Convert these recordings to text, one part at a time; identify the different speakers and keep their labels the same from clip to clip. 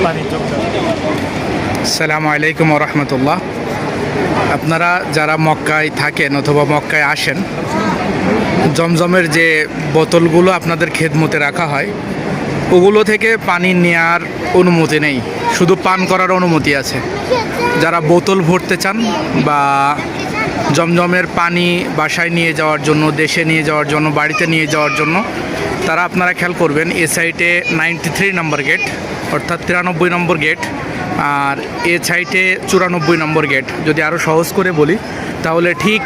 Speaker 1: পানি যোগদান।
Speaker 2: আসসালামু আলাইকুম রহমতুল্লাহ। আপনারা যারা মক্কায় থাকেন অথবা মক্কায় আসেন, জমজমের যে বোতলগুলো আপনাদের খেদমতে রাখা হয়, ওগুলো থেকে পানি নেওয়ার অনুমতি নেই, শুধু পান করার অনুমতি আছে। যারা বোতল ভরতে চান বা জমজমের পানি বাসায় নিয়ে যাওয়ার জন্য, দেশে নিয়ে যাওয়ার জন্য, বাড়িতে নিয়ে যাওয়ার জন্য, তারা আপনারা খেয়াল করবেন এ সাইডে 93 নম্বর গেট, অর্থাৎ 93 নম্বর গেট, আর এ সাইডে 94 নম্বর গেট। যদি আরও সহজ করে বলি তাহলে ঠিক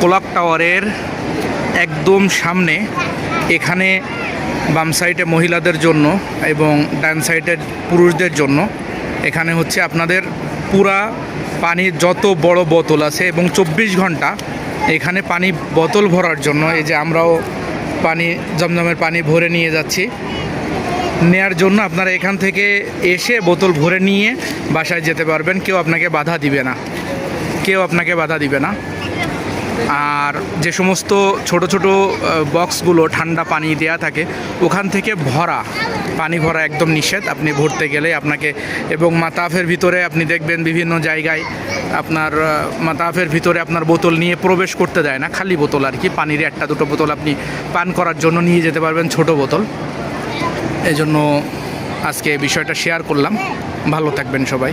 Speaker 2: ক্লক টাওয়ারের একদম সামনে, এখানে বাম সাইডে মহিলাদের জন্য এবং ডান সাইডে পুরুষদের জন্য, এখানে হচ্ছে আপনাদের পুরা পানির যত বড় বোতল আছে এবং 24 ঘন্টা এখানে পানি বোতল ভরার জন্য, এই যে আমরাও পানি জমজমের পানি ভরে নিয়ে যাচ্ছি, নেয়ার জন্য আপনারা এখান থেকে এসে বোতল ভরে নিয়ে বাসায় যেতে পারবেন। কেউ আপনাকে বাধা দিবে না, কেউ আপনাকে বাধা দিবে না। আর যে সমস্ত ছোট ছোট বক্সগুলো ঠান্ডা পানি দেয়া থাকে, ওখান থেকে পানি ভরা একদম নিষেধ। আপনি ভরতে গেলে আপনাকে, এবং মাতাফের ভিতরে আপনি দেখবেন বিভিন্ন জায়গায় আপনার মাতাফের ভিতরে আপনার বোতল নিয়ে প্রবেশ করতে দেয় না, খালি বোতল আর কি, পানির একটা দুটো বোতল আপনি পান করার জন্য নিয়ে যেতে পারবেন, ছোট বোতল। এই জন্য আজকে এই বিষয়টা শেয়ার করলাম। ভালো থাকবেন সবাই।